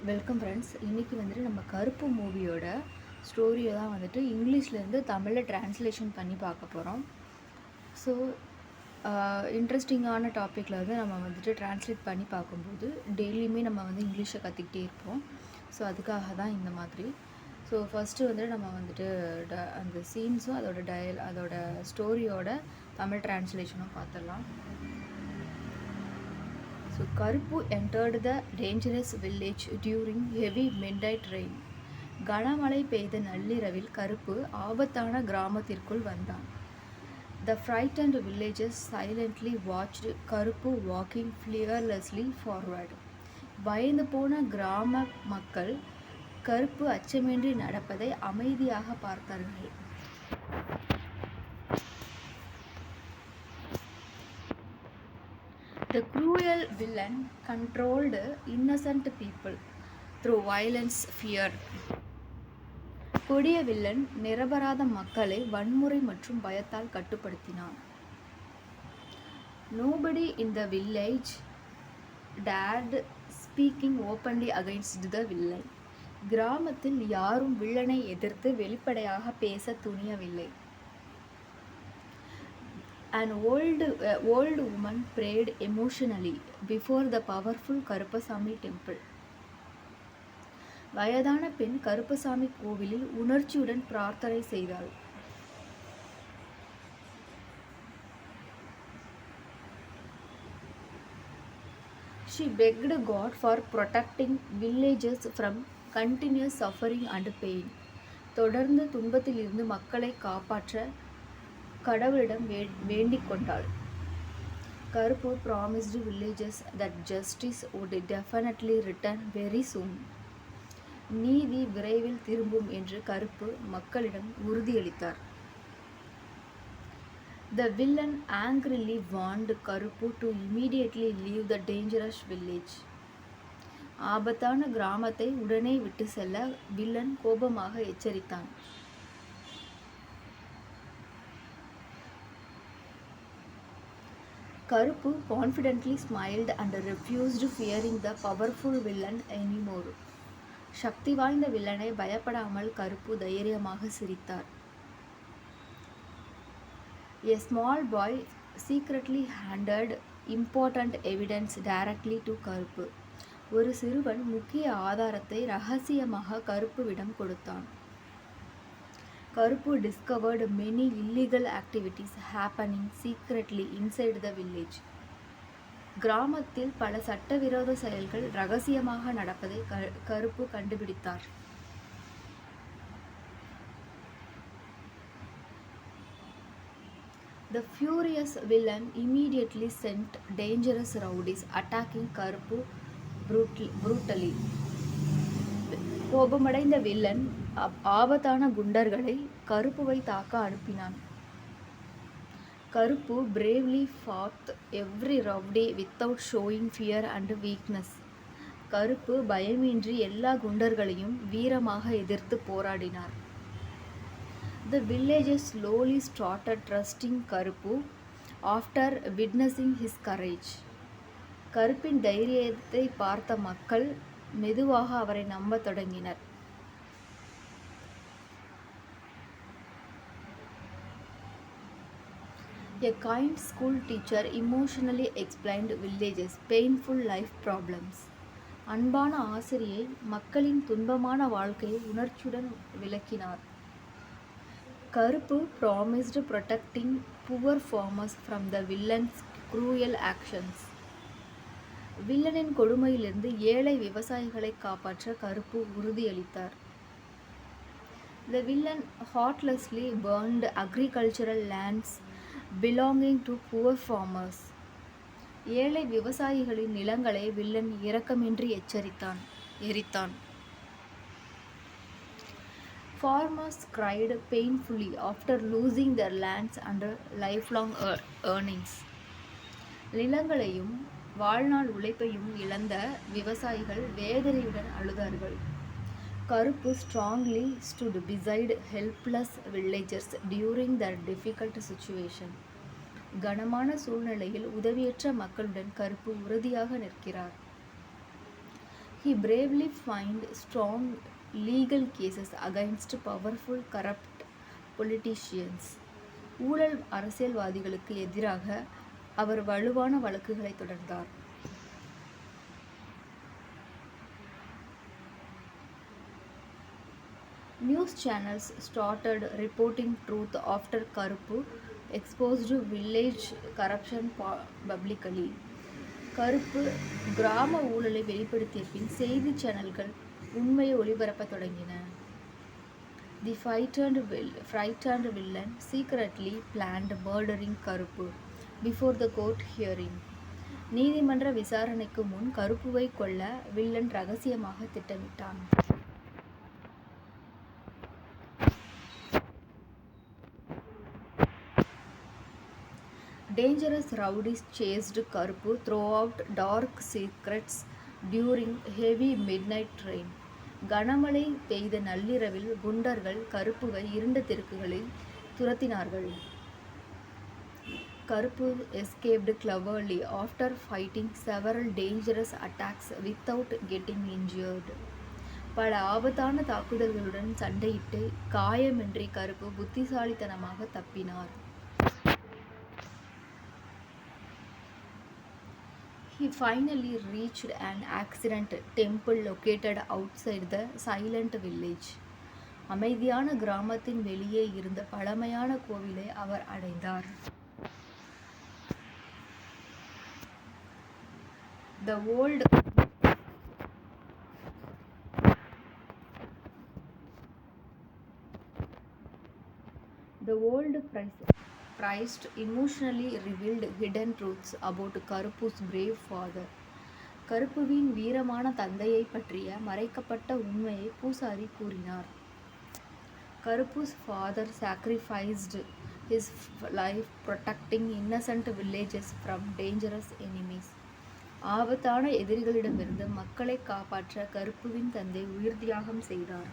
Welcome friends. இன்றைக்கி நம்ம கருப்பு மூவியோட ஸ்டோரியை தான் இங்கிலீஷ்லேருந்து தமிழில் ட்ரான்ஸ்லேஷன் பண்ணி பார்க்க போகிறோம். ஸோ இன்ட்ரெஸ்டிங்கான டாப்பிக்கில் நம்ம ட்ரான்ஸ்லேட் பண்ணி பார்க்கும்போது டெய்லியுமே நம்ம இங்கிலீஷை கற்றுக்கிட்டே இருப்போம். ஸோ அதுக்காக தான் இந்த மாதிரி. ஸோ ஃபஸ்ட்டு நம்ம அந்த சீன்ஸும் அதோட ஸ்டோரியோட தமிழ் ட்ரான்ஸ்லேஷனும் பார்த்துடலாம். So, Karuppu entered the dangerous village during heavy midnight rain. கனமழை பெய்த நள்ளிரவில் கருப்பு ஆபத்தான கிராமத்திற்குள் வந்தான். The frightened villagers silently watched கருப்பு walking fearlessly forward. பயந்து போன கிராம மக்கள் கருப்பு அச்சமின்றி நடப்பதை அமைதியாக பார்த்தார்கள். The cruel villain controlled innocent people through violence, fear. கொடிய வில்லன் நிரபராத மக்களை வன்முறை மற்றும் பயத்தால் கட்டுப்படுத்தினான். Nobody in the village dared speaking openly against the villain. கிராமத்தில் யாரும் வில்லனை எதிர்த்து வெளிப்படையாக பேச துணியவில்லை. An old woman prayed emotionally before the powerful Karuppasamy temple. வயதான பெண் கருப்பசாமி கோவிலில் உணர்ச்சியுடன் பிரார்த்தனை செய்தாள். She begged God for protecting villagers from continuous suffering and pain. தொடர்ந்து துன்பத்திலிருந்து மக்களை காப்பாற்ற கடவுளிடம் வேண்டிக் கொண்டாள். கருப்பு promised villagers that justice would definitely return very soon. நீதி விரைவில் திரும்பும் என்று கருப்பு மக்களிடம் உறுதியளித்தார். The villain angrily warned கருப்பு to immediately leave the dangerous village. ஆபத்தான கிராமத்தை உடனே விட்டு செல்ல வில்லன் கோபமாக எச்சரித்தான். கருப்பு confidently smiled and refused fearing the powerful villain anymore. சக்தி வாய்ந்த வில்லனை பயப்படாமல் கருப்பு தைரியமாக சிரித்தார். A small boy secretly handed important evidence directly to கருப்பு. ஒரு சிறுவன் முக்கிய ஆதாரத்தை ரகசியமாக கருப்புவிடம் கொடுத்தான். கருப்பு discovered many illegal activities happening secretly inside the village. கிராமத்தில் பல சட்டவிரோத செயல்கள் ரகசியமாக நடப்பதை கருப்பு கண்டுபிடித்தார். The furious villain immediately sent dangerous rowdies attacking கருப்பு brutally. கோபமடைந்த வில்லன் ஆபத்தான குண்டர்களை கருப்புவை தாக்க அனுப்பினான். கருப்பு bravely fought every rowdy without showing fear and weakness. கருப்பு பயமின்றி எல்லா குண்டர்களையும் வீரமாக எதிர்த்து போராடினார். The villagers slowly started trusting கருப்பு after witnessing his courage. கருப்பின் தைரியத்தை பார்த்த மக்கள் மெதுவாக அவரை நம்பத் தொடங்கினர். A kind school teacher emotionally explained villages' painful life problems. அன்பான ஆசிரியை மக்களின் துன்பமான வாழ்க்கையை உணர்ச்சியுடன் விளக்கினார். கருப்பு promised protecting poor farmers from the villain's cruel actions. வில்லனின் கொடுமையிலிருந்து ஏழை விவசாயிகளை காப்பாற்ற கருப்பு உறுதியளித்தார். The villain heartlessly burned agricultural lands belonging to poor farmers. ஏழை விவசாயிகளின் நிலங்களை villain இரக்கமின்றி எரித்தான். Farmers cried painfully after losing their lands and lifelong earnings. நிலங்களையும் வாழ்நாள் உழைப்பையும் இழந்த விவசாயிகள் வேதனையுடன் அழுதார்கள். கருப்பு strongly stood beside helpless villagers during their difficult situation. கனமான சூழ்நிலையில் உதவியற்ற மக்களுடன் கருப்பு உறுதியாக நிற்கிறார். He bravely filed strong legal cases against powerful corrupt politicians. ஊழல் அரசியல்வாதிகளுக்கு எதிராக அவர் வலுவான வழக்குகளை தொடர்ந்தார். News channels started reporting truth after Karuppu exposed village corruption publicly. கருப்பு கிராம ஊழலை வெளிப்படுத்திய பின் செய்தி சேனல்கள் உண்மையை ஒளிபரப்பத் தொடங்கின. The frightened villain secretly planned murdering கருப்பு before the court hearing. நீதிமன்ற விசாரணைக்கு முன் கருப்புவை கொல்ல வில்லன் ரகசியமாக திட்டமிட்டான். Dangerous rowdies chased Karuppu throughout dark secrets during heavy midnight rain. கனமழை பெய்த நள்ளிரவில் குண்டர்கள் கருப்புவை இருண்ட தெருக்களில் துரத்தினார்கள். கருப்பு escaped cleverly after fighting several dangerous attacks without getting injured. பல ஆபத்தான தாக்குதல்களுடன் சண்டையிட்டு காயமின்றி கருப்பு புத்திசாலித்தனமாக தப்பினார். He finally reached an ancient temple located outside the silent village. அமைதியான கிராமத்தின் வெளியே இருந்த பழமையான கோவிலை அவர் அடைந்தார். The old priest emotionally revealed hidden truths about Karuppu's brave father. கருப்புவின் வீரமான தந்தையை பற்றிய மறைக்கப்பட்ட உண்மையை பூசாரி கூறினார். Karuppu's father sacrificed his life protecting innocent villages from dangerous enemies. ஆபத்தான எதிரிகளிடமிருந்து மக்களை காப்பாற்ற கருப்புவின் தந்தை உயிர் தியாகம் செய்தார்.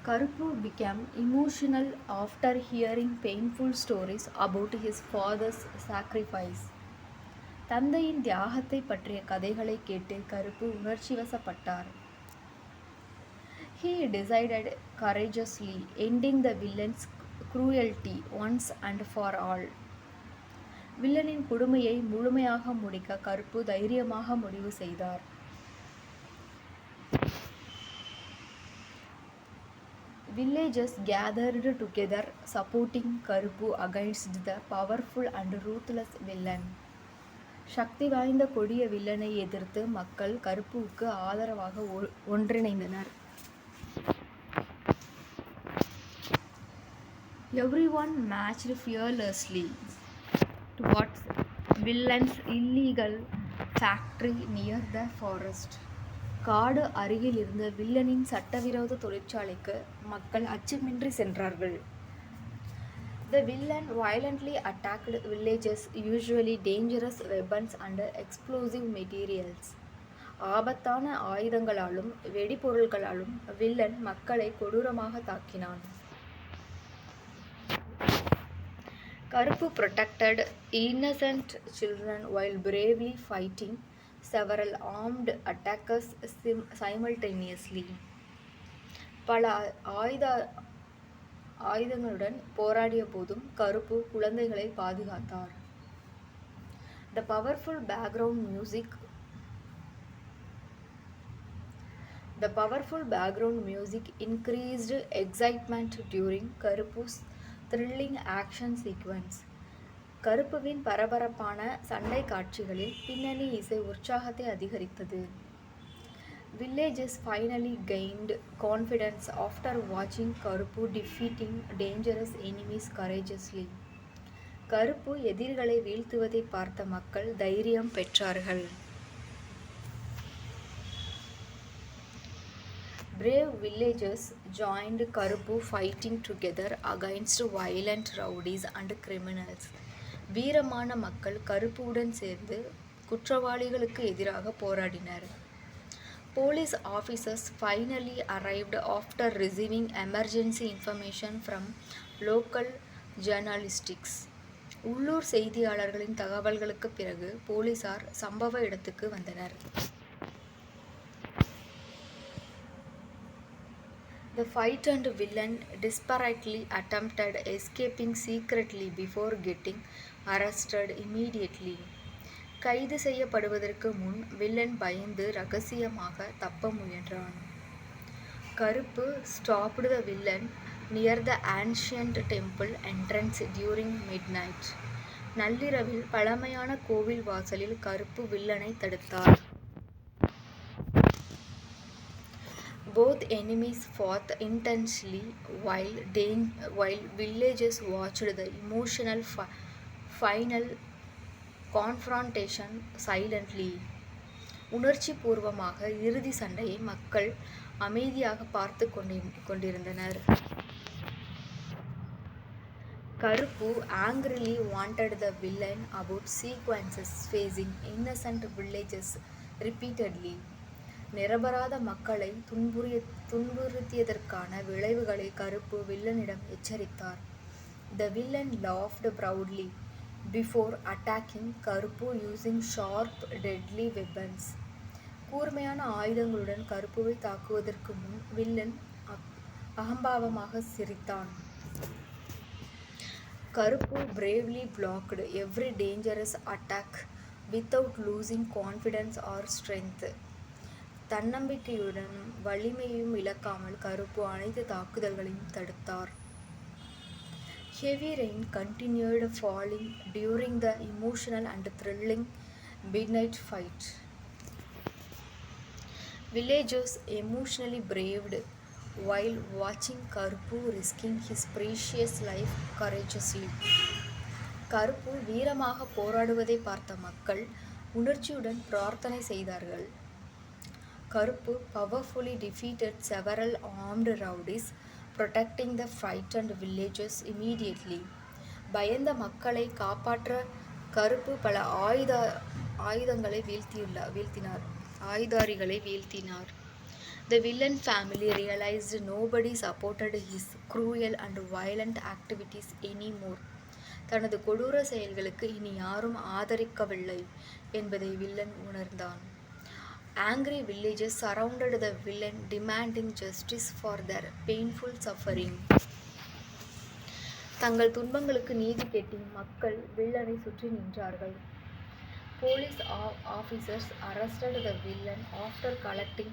Karuppu became emotional after hearing painful stories about his father's sacrifice. தந்தையின் தியாகத்தை பற்றிய கதைகளை கேட்டு கருப்பு உணர்ச்சிவசப்பட்டார். He decided courageously, ending the villain's cruelty once and for all. வில்லனின் கொடுமையை முழுமையாக முடிக்க கருப்பு தைரியமாக முடிவு செய்தார். Villagers gathered together supporting Karuppu against the powerful and ruthless villain. சக்தி வாய்ந்த கொடிய வில்லனை எதிர்த்து மக்கள் கருப்புவுக்கு ஆதரவாக ஒன்றிணைந்தனர். Everyone marched fearlessly towards villain's illegal factory near the forest. காடு அருகில் இருந்த வில்லனின் சட்டவிரோத தொழிற்சாலைக்கு மக்கள் அச்சமின்றி சென்றார்கள். The villain violently attacked villages, usually dangerous weapons and explosive materials. ஆபத்தான ஆயுதங்களாலும் வெடிபொருட்களாலும் வில்லன் மக்களை கொடூரமாக தாக்கினான். கருப்பு protected innocent children while bravely fighting several armed attackers simultaneously. பல ஆயுதங்களுடன் போராடிய போதும் கருப்பு குழந்தைகளை பாதுகாத்தார். The powerful background music increased excitement during Karuppu's thrilling action sequence. கருப்புவின் பரபரப்பான சண்டை காட்சிகளில் பின்னணி இசை உற்சாகத்தை அதிகரித்தது. Villagers finally gained confidence after watching Karuppu defeating dangerous enemies courageously. கருப்பு எதிரிகளை வீழ்த்துவதை பார்த்த மக்கள் தைரியம் பெற்றார்கள். Brave villagers joined Karuppu fighting together against violent rowdies and criminals. வீரமான மக்கள் கருப்புவுடன் சேர்ந்து குற்றவாளிகளுக்கு எதிராக போராடினர். Police officers finally arrived after receiving emergency information from local journalists. உள்ளூர் செய்தியாளர்களின் தகவல்களுக்கு பிறகு போலீசார் சம்பவ இடத்துக்கு வந்தனர். The frightened villain desperately attempted escaping secretly before getting arrested immediately. கைது செய்யப்படுவதற்கு முன் வில்லன் பயந்து ரகசியமாக தப்ப முயன்றான். கருப்பு stopped the villain near the ancient temple entrance during midnight. நள்ளிரவில் பழமையான கோவில் வாசலில் கருப்பு வில்லனை தடுத்தார். Both enemies fought intensely while villagers watched the emotional final confrontation silently. உணர்ச்சி பூர்வமாக இறுதி சண்டையை மக்கள் அமைதியாக பார்த்து கொண்டிருந்தனர். கருப்பு angrily warned the villain about consequences facing innocent villagers repeatedly. நிரபராத மக்களை துன்புறுத்தியதற்கான விளைவுகளை கருப்பு வில்லனிடம் எச்சரித்தார். The villain laughed proudly before attacking கருப்பு using sharp deadly weapons. கூர்மையான ஆயுதங்களுடன் கருப்புவை தாக்குவதற்கு முன் வில்லன் அகம்பாவமாக சிரித்தான். கருப்பு bravely blocked every dangerous attack without losing confidence or strength. தன்னம்பிக்கையுடனும் வலிமையும் இழக்காமல் கருப்பு அனைத்து தாக்குதல்களையும் தடுத்தார். Heavy rain continued falling during the emotional and thrilling midnight fight. Villagers emotionally braved while watching கருப்பு risking his precious life courageously. கருப்பு வீரமாக போராடுவதை பார்த்த மக்கள் உணர்ச்சியுடன் பிரார்த்தனை செய்தார்கள். கருப்பு powerfully defeated several armed rowdies, protecting the frightened villagers immediately. பயந்த மக்களை காப்பாற்ற கருப்பு பல ஆயுதங்களை வீழ்த்தினார். The villain family realized nobody supported his cruel and violent activities anymore. தனது கொடூர செயல்களுக்கு இனி யாரும் ஆதரிக்கவில்லை என்பதை வில்லன் உணர்ந்தான். Angry villagers surrounded the villain, demanding justice for their painful suffering. தங்கள் துன்பங்களுக்கு நீதி கேட்டு மக்கள் வில்லனை சுற்றி நின்றார்கள். Police officers arrested the villain after collecting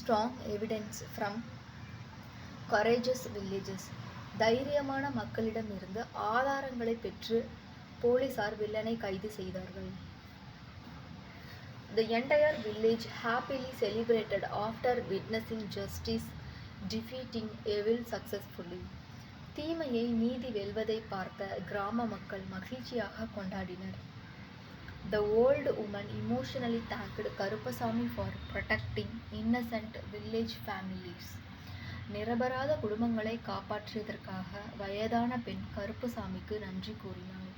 strong evidence from courageous villagers. தைரியமான மக்களிடமிருந்து ஆதாரங்களை பெற்று போலீசார் வில்லனை கைது செய்தார்கள். The entire village happily celebrated after witnessing justice defeating evil successfully. தீமையை நீதி வெல்வதை பார்த்த கிராம மக்கள் மகிழ்ச்சியாக கொண்டாடினர். The old woman emotionally thanked Karuppasamy for protecting innocent village families. நிரபராத குடும்பங்களை காப்பாற்றியதற்காக வயதான பெண் கருப்புசாமிக்கு நன்றி கூறினார்.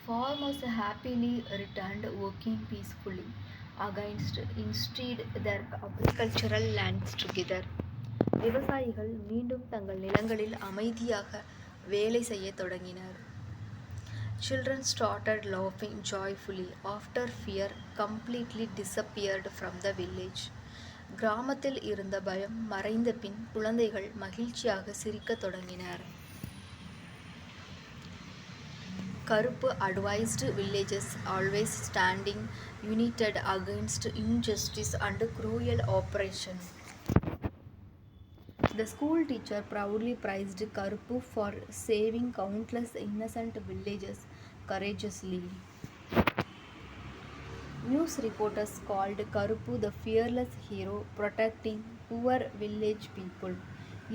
Farmers happily returned working peacefully against instead their agricultural lands together. விவசாயிகள் மீண்டும் தங்கள் நிலங்களில் அமைதியாக வேலை செய்ய தொடங்கினர். Children started laughing joyfully after fear completely disappeared from the village. கிராமத்தில் இருந்த பயம் மறைந்த பின் குழந்தைகள் மகிழ்ச்சியாக சிரிக்க தொடங்கினர். கருப்பு advised villagers always standing united against injustice and cruel oppression. The school teacher proudly praised கருப்பு for saving countless innocent villagers courageously. News reporters called கருப்பு the fearless hero protecting poor village people.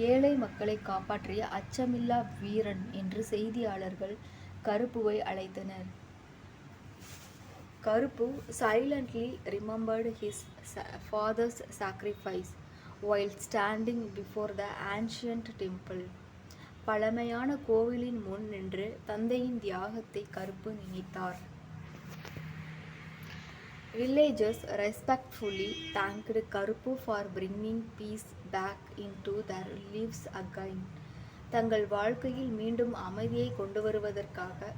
ஏழை மக்களை காப்பாற்றிய அச்சமில்லா வீரன் என்று செய்தியாளர்கள் கருப்புவை அழைத்தனர். கருப்பு silently remembered his father's sacrifice while standing before the ancient temple. பழமையான கோவிலின் முன் நின்று தந்தையின் தியாகத்தை கருப்பு நினைத்தார். Villagers respectfully thanked Karuppu for bringing peace back into their lives again. தங்கள் வாழ்க்கையில் மீண்டும் அமைதியை கொண்டு வருவதற்காக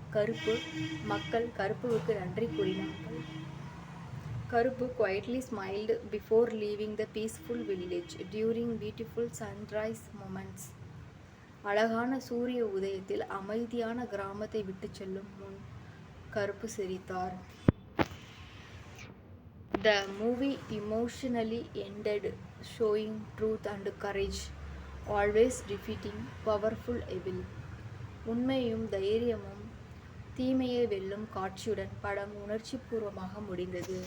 மக்கள் கருப்புவுக்கு நன்றி கூறினார்கள். Karuppu quietly smiled before leaving the peaceful village during beautiful sunrise moments. அழகான சூரிய உதயத்தில் அமைதியான கிராமத்தை விட்டுச் செல்லும் முன் கருப்பு சிரித்தார். The movie emotionally ended, showing truth and courage, always defeating powerful evil. உண்மையும் தைரியமும் தீமையை வெல்லும் காட்சியுடன் படம் உணர்ச்சிபூர்வமாக முடிந்தது.